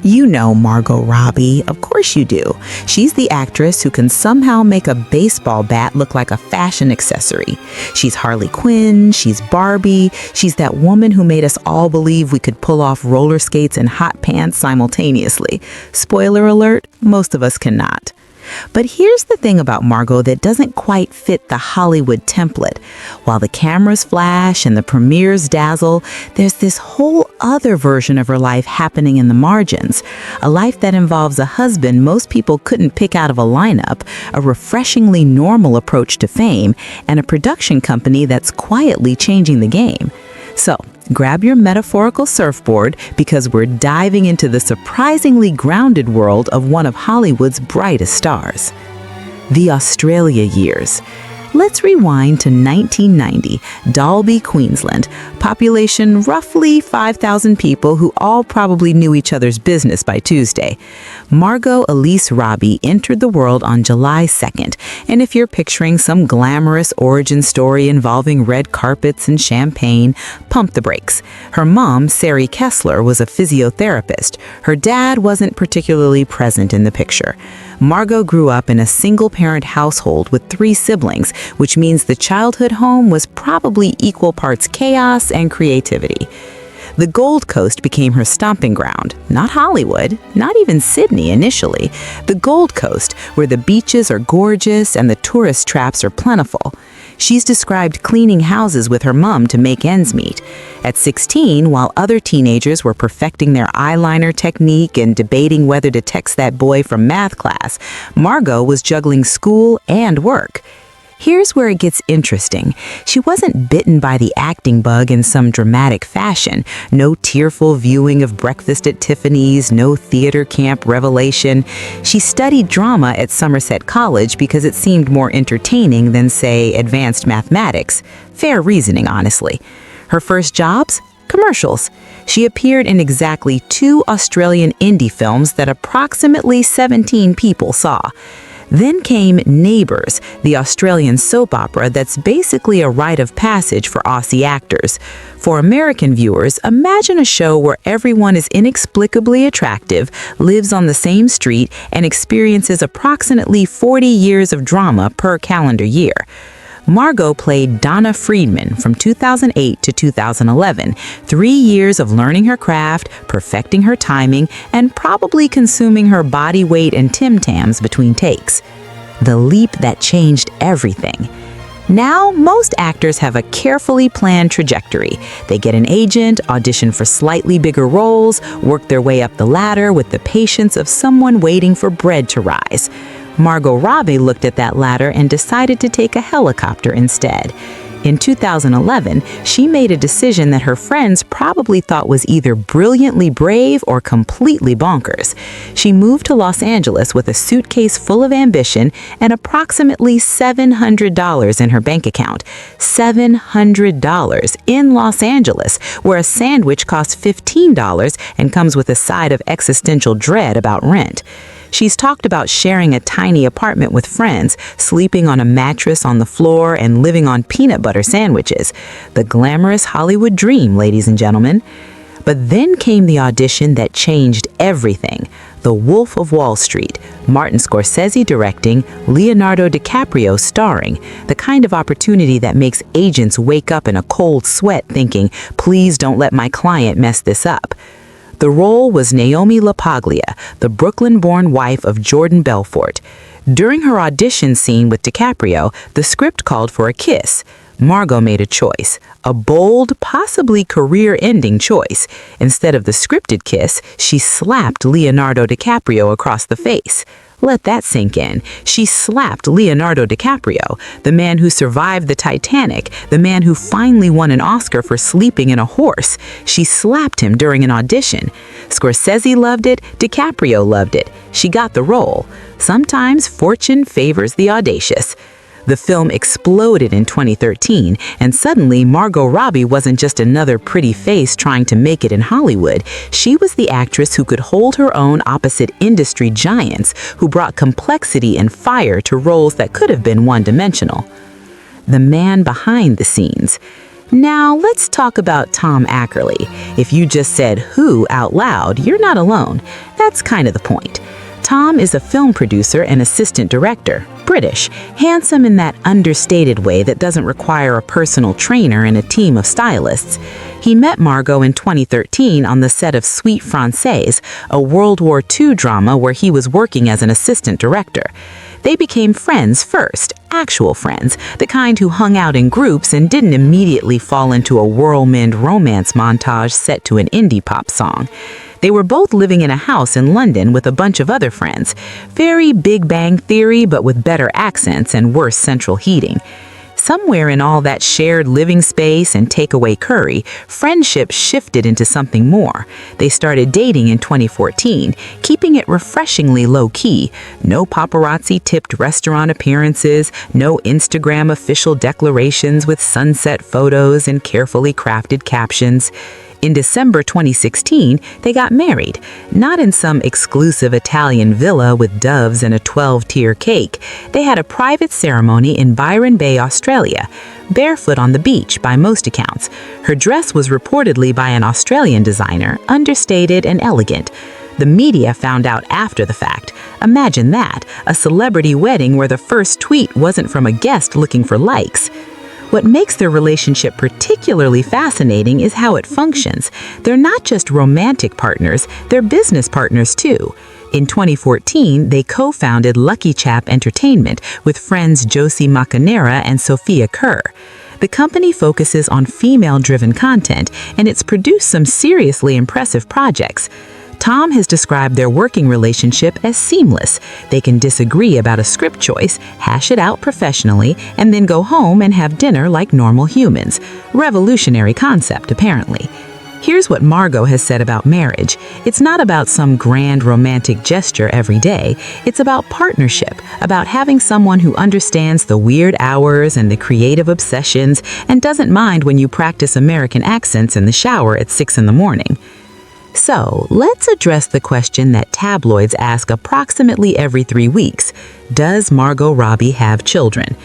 You know Margot Robbie, of course you do. She's the actress who can somehow make a baseball bat look like a fashion accessory. She's Harley Quinn, she's Barbie, she's that woman who made us all believe we could pull off roller skates and hot pants simultaneously. Spoiler alert, most of us cannot. But here's the thing about Margot that doesn't quite fit the Hollywood template. While the cameras flash and the premieres dazzle, there's this whole other version of her life happening in the margins. A life that involves a husband most people couldn't pick out of a lineup, a refreshingly normal approach to fame, and a production company that's quietly changing the game. So, grab your metaphorical surfboard because we're diving into the surprisingly grounded world of one of Hollywood's brightest stars. The Australia years. Let's rewind to 1990, Dalby, Queensland. Population roughly 5,000 people who all probably knew each other's business by Tuesday. Margot Elise Robbie entered the world on July 2nd, and if you're picturing some glamorous origin story involving red carpets and champagne, pump the brakes. Her mom, Sari Kessler, was a physiotherapist. Her dad wasn't particularly present in the picture. Margot grew up in a single-parent household with 3 siblings, which means the childhood home was probably equal parts chaos and creativity. The Gold Coast became her stomping ground. Not Hollywood, not even Sydney initially. The Gold Coast, where the beaches are gorgeous and the tourist traps are plentiful. She's described cleaning houses with her mom to make ends meet. At 16, while other teenagers were perfecting their eyeliner technique and debating whether to text that boy from math class, Margot was juggling school and work. Here's where it gets interesting. She wasn't bitten by the acting bug in some dramatic fashion. No tearful viewing of Breakfast at Tiffany's, no theater camp revelation. She studied drama at Somerset College because it seemed more entertaining than, say, advanced mathematics. Fair reasoning, honestly. Her first jobs? Commercials. She appeared in exactly 2 Australian indie films that approximately 17 people saw. Then came Neighbours, the Australian soap opera that's basically a rite of passage for Aussie actors. For American viewers, imagine a show where everyone is inexplicably attractive, lives on the same street, and experiences approximately 40 years of drama per calendar year. Margot played Donna Friedman from 2008 to 2011, 3 years of learning her craft, perfecting her timing, and probably consuming her body weight and Tim Tams between takes. The leap that changed everything. Now, most actors have a carefully planned trajectory. They get an agent, audition for slightly bigger roles, work their way up the ladder with the patience of someone waiting for bread to rise. Margot Robbie looked at that ladder and decided to take a helicopter instead. In 2011, she made a decision that her friends probably thought was either brilliantly brave or completely bonkers. She moved to Los Angeles with a suitcase full of ambition and approximately $700 in her bank account. $700 in Los Angeles, where a sandwich costs $15 and comes with a side of existential dread about rent. She's talked about sharing a tiny apartment with friends, sleeping on a mattress on the floor, and living on peanut butter sandwiches. The glamorous Hollywood dream, ladies and gentlemen. But then came the audition that changed everything. The Wolf of Wall Street, Martin Scorsese directing, Leonardo DiCaprio starring, the kind of opportunity that makes agents wake up in a cold sweat thinking, please don't let my client mess this up. The role was Naomi LaPaglia, the Brooklyn-born wife of Jordan Belfort. During her audition scene with DiCaprio, the script called for a kiss. Margot made a choice, a bold, possibly career-ending choice. Instead of the scripted kiss, she slapped Leonardo DiCaprio across the face. Let that sink in. She slapped Leonardo DiCaprio, the man who survived the Titanic, the man who finally won an Oscar for sleeping in a horse. She slapped him during an audition. Scorsese loved it, DiCaprio loved it. She got the role. Sometimes fortune favors the audacious. The film exploded in 2013, and suddenly Margot Robbie wasn't just another pretty face trying to make it in Hollywood. She was the actress who could hold her own opposite industry giants, who brought complexity and fire to roles that could have been one-dimensional. The man behind the scenes. Now, let's talk about Tom Ackerley. If you just said who out loud, you're not alone. That's kind of the point. Tom is a film producer and assistant director, British, handsome in that understated way that doesn't require a personal trainer and a team of stylists. He met Margot in 2013 on the set of Suite Française, a World War II drama where he was working as an assistant director. They became friends first, actual friends, the kind who hung out in groups and didn't immediately fall into a whirlwind romance montage set to an indie pop song. They were both living in a house in London with a bunch of other friends. Very Big Bang Theory, but with better accents and worse central heating. Somewhere in all that shared living space and takeaway curry, friendship shifted into something more. They started dating in 2014, keeping it refreshingly low-key. No paparazzi-tipped restaurant appearances, no Instagram official declarations with sunset photos and carefully crafted captions. In December 2016, they got married, not in some exclusive Italian villa with doves and a 12-tier cake. They had a private ceremony in Byron Bay, Australia, barefoot on the beach by most accounts. Her dress was reportedly by an Australian designer, understated and elegant. The media found out after the fact. Imagine that, a celebrity wedding where the first tweet wasn't from a guest looking for likes. What makes their relationship particularly fascinating is how it functions. They're not just romantic partners, they're business partners too. In 2014, they co-founded Lucky Chap Entertainment with friends Josie Macanera and Sophia Kerr. The company focuses on female-driven content, and it's produced some seriously impressive projects. Tom has described their working relationship as seamless. They can disagree about a script choice, hash it out professionally, and then go home and have dinner like normal humans. Revolutionary concept, apparently. Here's what Margot has said about marriage. It's not about some grand romantic gesture every day. It's about partnership, about having someone who understands the weird hours and the creative obsessions and doesn't mind when you practice American accents in the shower at 6 in the morning. So, let's address the question that tabloids ask approximately every 3 weeks. Does Margot Robbie have children?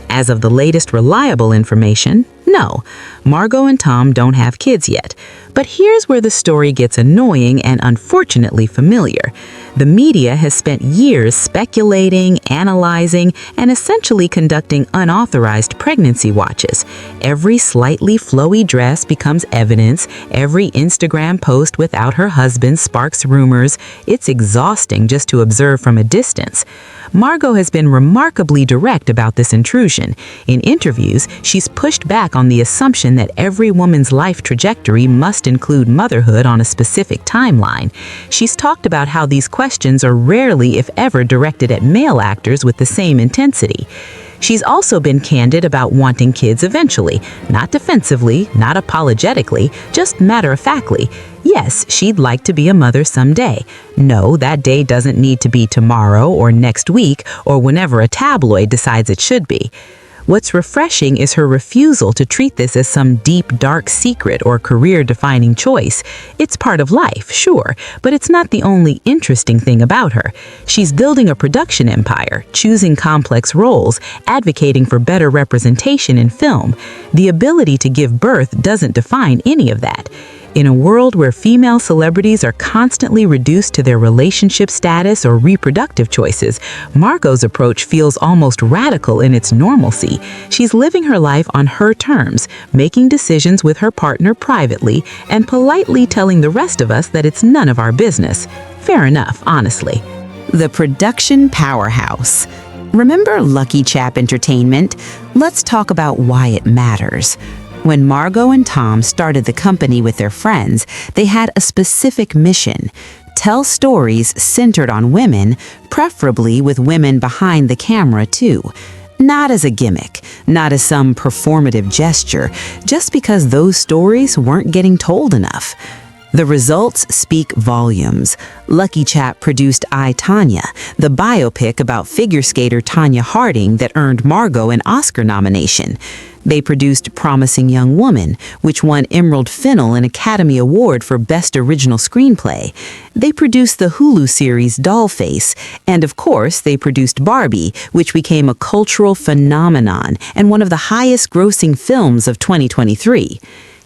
As of the latest reliable information, no. Margot and Tom don't have kids yet. But here's where the story gets annoying and unfortunately familiar. The media has spent years speculating, analyzing, and essentially conducting unauthorized pregnancy watches. Every slightly flowy dress becomes evidence. Every Instagram post without her husband sparks rumors. It's exhausting just to observe from a distance. Margot has been remarkably direct about this intrusion. In interviews, she's pushed back on the assumption that every woman's life trajectory must include motherhood on a specific timeline. She's talked about how these questions are rarely, if ever, directed at male actors with the same intensity. She's also been candid about wanting kids eventually, not defensively, not apologetically, just matter-of-factly. Yes, she'd like to be a mother someday. No, that day doesn't need to be tomorrow or next week or whenever a tabloid decides it should be. What's refreshing is her refusal to treat this as some deep, dark secret or career-defining choice. It's part of life, sure, but it's not the only interesting thing about her. She's building a production empire, choosing complex roles, advocating for better representation in film. The ability to give birth doesn't define any of that. In a world where female celebrities are constantly reduced to their relationship status or reproductive choices, Margot's approach feels almost radical in its normalcy. She's living her life on her terms, making decisions with her partner privately, and politely telling the rest of us that it's none of our business. Fair enough, honestly. The production powerhouse. Remember Lucky Chap Entertainment? Let's talk about why it matters. When Margot and Tom started the company with their friends, they had a specific mission: tell stories centered on women, preferably with women behind the camera too. Not as a gimmick, not as some performative gesture, just because those stories weren't getting told enough. The results speak volumes. Lucky Chap produced I, Tonya, the biopic about figure skater Tonya Harding that earned Margot an Oscar nomination. They produced Promising Young Woman, which won Emerald Fennell an Academy Award for Best Original Screenplay. They produced the Hulu series Dollface, and of course, they produced Barbie, which became a cultural phenomenon and one of the highest-grossing films of 2023.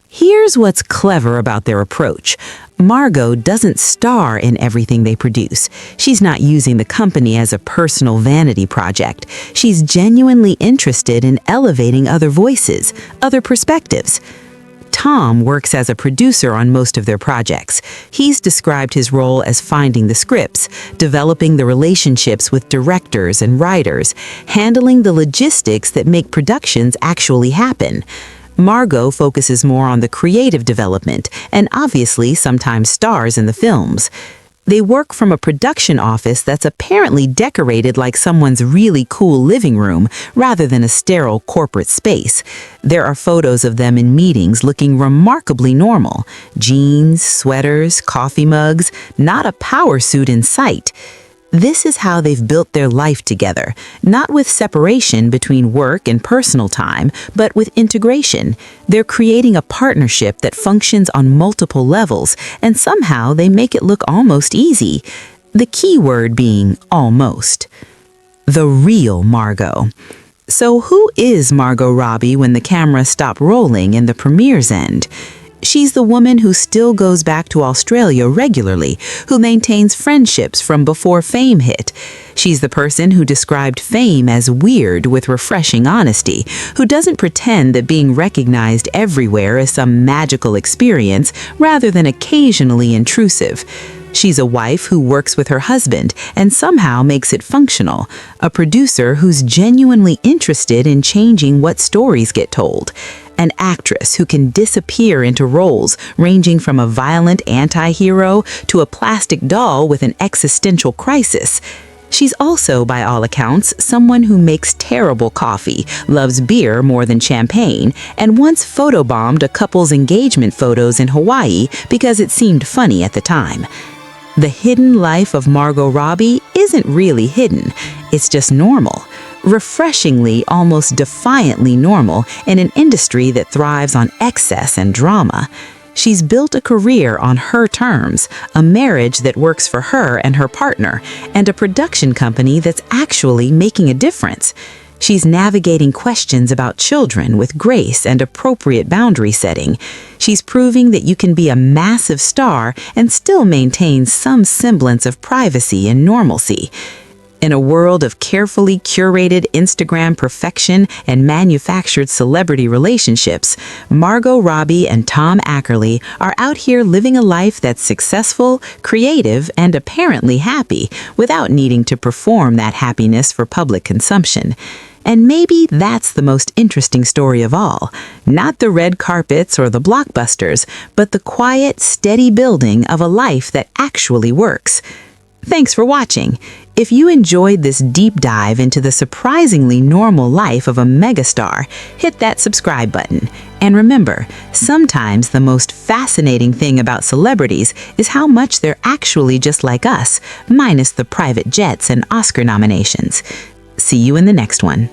Here's what's clever about their approach. Margot doesn't star in everything they produce. She's not using the company as a personal vanity project. She's genuinely interested in elevating other voices, other perspectives. Tom works as a producer on most of their projects. He's described his role as finding the scripts, developing the relationships with directors and writers, handling the logistics that make productions actually happen. Margot focuses more on the creative development and obviously sometimes stars in the films. They work from a production office that's apparently decorated like someone's really cool living room rather than a sterile corporate space. There are photos of them in meetings looking remarkably normal. Jeans, sweaters, coffee mugs, not a power suit in sight. This is how they've built their life together, not with separation between work and personal time, but with integration. They're creating a partnership that functions on multiple levels, and somehow they make it look almost easy. The key word being almost. The real Margot. So who is Margot Robbie when the camera stopped rolling and the premieres end? She's the woman who still goes back to Australia regularly, who maintains friendships from before fame hit. She's the person who described fame as weird with refreshing honesty, who doesn't pretend that being recognized everywhere is some magical experience rather than occasionally intrusive. She's a wife who works with her husband and somehow makes it functional, a producer who's genuinely interested in changing what stories get told, an actress who can disappear into roles ranging from a violent anti-hero to a plastic doll with an existential crisis. She's also, by all accounts, someone who makes terrible coffee, loves beer more than champagne, and once photobombed a couple's engagement photos in Hawaii because it seemed funny at the time. The hidden life of Margot Robbie isn't really hidden, it's just normal. Refreshingly, almost defiantly normal in an industry that thrives on excess and drama. She's built a career on her terms, a marriage that works for her and her partner, and a production company that's actually making a difference. She's navigating questions about children with grace and appropriate boundary setting. She's proving that you can be a massive star and still maintain some semblance of privacy and normalcy. In a world of carefully curated Instagram perfection and manufactured celebrity relationships, Margot Robbie and Tom Ackerley are out here living a life that's successful, creative, and apparently happy without needing to perform that happiness for public consumption. And maybe that's the most interesting story of all. Not the red carpets or the blockbusters, but the quiet, steady building of a life that actually works. Thanks for watching. If you enjoyed this deep dive into the surprisingly normal life of a megastar, hit that subscribe button. And remember, sometimes the most fascinating thing about celebrities is how much they're actually just like us, minus the private jets and Oscar nominations. See you in the next one.